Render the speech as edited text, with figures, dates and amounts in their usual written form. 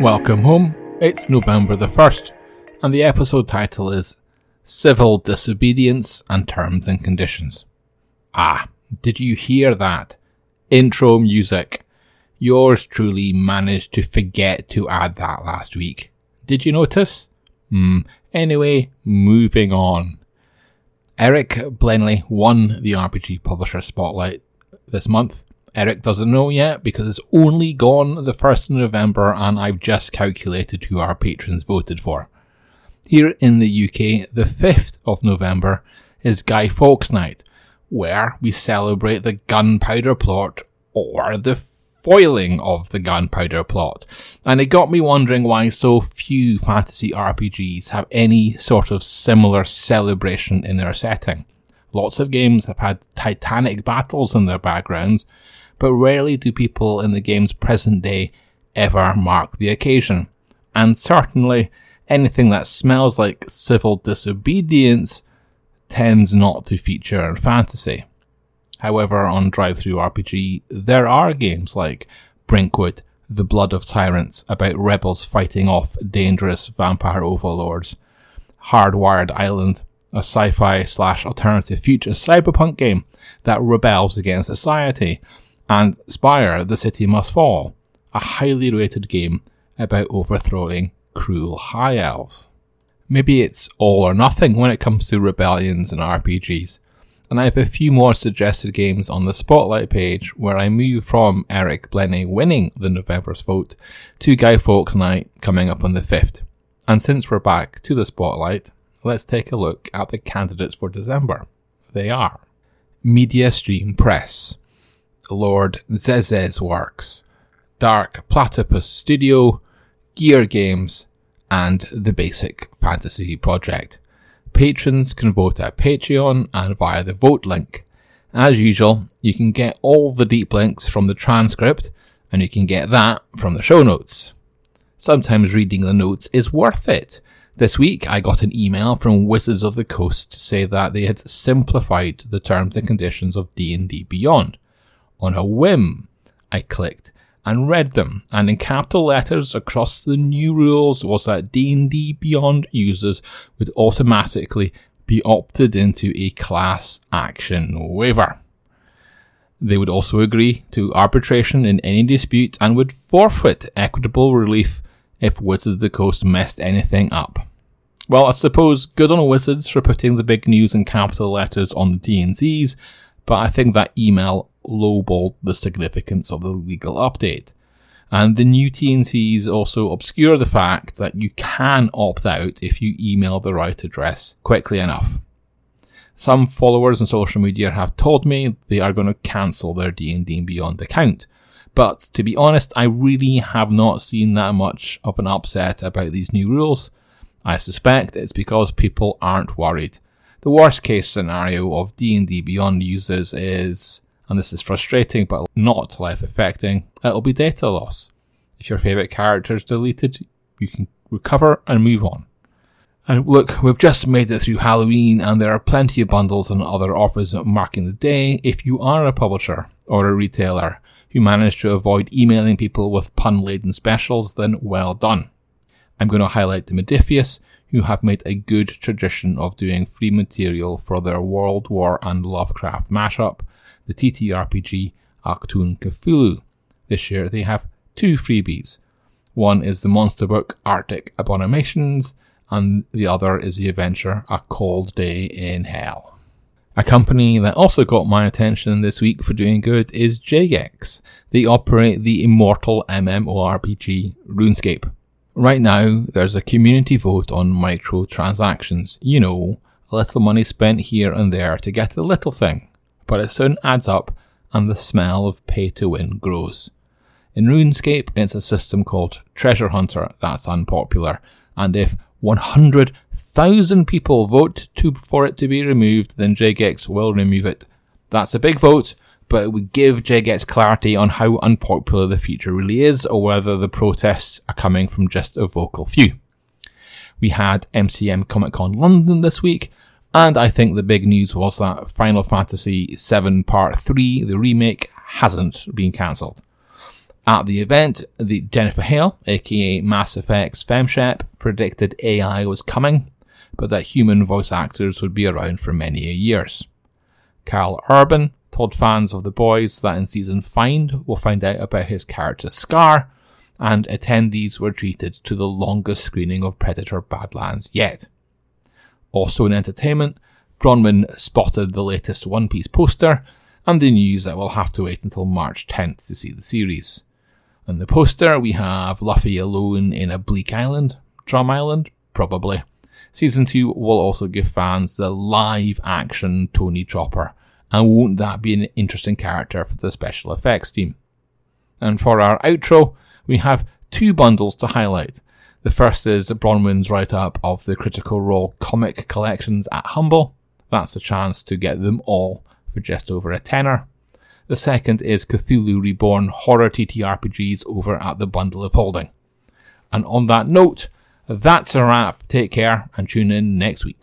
Welcome home. It's November the 1st, and the episode title is Civil Disobedience and Terms and Conditions. Ah, did you hear that? Intro music. Yours truly managed to forget to add that last week. Did you notice? Anyway, moving on. Eric Blenley won the RPG Publisher Spotlight this month. Eric doesn't know yet because it's only gone the 1st of November and I've just calculated who our patrons voted for. Here in the UK, the 5th of November is Guy Fawkes Night, where we celebrate the gunpowder plot or the foiling of the gunpowder plot. And it got me wondering why so few fantasy RPGs have any sort of similar celebration in their setting. Lots of games have had titanic battles in their backgrounds, but rarely do people in the game's present day ever mark the occasion. And certainly, anything that smells like civil disobedience tends not to feature in fantasy. However, on Drive-Thru-RPG, there are games like Brinkwood, The Blood of Tyrants, about rebels fighting off dangerous vampire overlords, Hardwired Island, a sci-fi/alternative future cyberpunk game that rebels against society, and Spire, The City Must Fall, a highly rated game about overthrowing cruel high elves. Maybe it's all or nothing when it comes to rebellions and RPGs, and I have a few more suggested games on the Spotlight page where I move from Eric Blenny winning the November's vote to Guy Fawkes Night coming up on the 5th. And since we're back to the Spotlight, let's take a look at the candidates for December. They are Media Stream Press, Lord Zez's Works, Dark Platypus Studio, Gear Games, and The Basic Fantasy Project. Patrons can vote at Patreon and via the vote link. As usual, you can get all the deep links from the transcript, and you can get that from the show notes. Sometimes reading the notes is worth it. This week, I got an email from Wizards of the Coast to say that they had simplified the terms and conditions of D&D Beyond. On a whim, I clicked and read them, and in capital letters across the new rules was that D&D Beyond users would automatically be opted into a class action waiver. They would also agree to arbitration in any dispute and would forfeit equitable relief if Wizards of the Coast messed anything up. Well, I suppose good on Wizards for putting the big news in capital letters on the T&Cs, but I think that email lowballed the significance of the legal update. And the new T&Cs also obscure the fact that you can opt out if you email the right address quickly enough. Some followers on social media have told me they are going to cancel their D&D Beyond account. But to be honest, I really have not seen that much of an upset about these new rules. I suspect it's because people aren't worried. The worst case scenario of D&D Beyond users is, and this is frustrating but not life affecting, it'll be data loss. If your favourite character is deleted, you can recover and move on. And look, we've just made it through Halloween and there are plenty of bundles and other offers marking the day. If you are a publisher or a retailer who managed to avoid emailing people with pun-laden specials, then well done. I'm going to highlight the Modifius, who have made a good tradition of doing free material for their World War and Lovecraft mashup, the TTRPG Achtung Cthulhu. This year they have two freebies. One is the monster book Arctic Abominations, and the other is the adventure A Cold Day in Hell. A company that also got my attention this week for doing good is Geek. They operate the immortal MMORPG RuneScape. Right now, there's a community vote on microtransactions. You know, a little money spent here and there to get a little thing. But it soon adds up and the smell of pay-to-win grows. In RuneScape, it's a system called Treasure Hunter that's unpopular. And if 100,000 people vote for it to be removed, then Geek will remove it. That's a big vote, but it would give Geek clarity on how unpopular the feature really is, or whether the protests are coming from just a vocal few. We had MCM Comic Con London this week, and I think the big news was that Final Fantasy VII Part 3, the remake, hasn't been cancelled. At the event, the Jennifer Hale, aka Mass Effect's FemShep, predicted AI was coming, but that human voice actors would be around for many years. Carl Urban told fans of The Boys that in season 5 we'll find out about his character Scar, and attendees were treated to the longest screening of Predator Badlands yet. Also in entertainment, Bronwyn spotted the latest One Piece poster, and the news that we'll have to wait until March 10th to see the series. On the poster, we have Luffy alone in a bleak island. Drum Island? Probably. Season 2 will also give fans the live-action Tony Chopper, and won't that be an interesting character for the special effects team? And for our outro, we have 2 bundles to highlight. The first is Bronwyn's write-up of the Critical Role comic collections at Humble. That's a chance to get them all for just over a tenner. The second is Cthulhu Reborn horror TTRPGs over at the Bundle of Holding. And on that note, that's a wrap. Take care and tune in next week.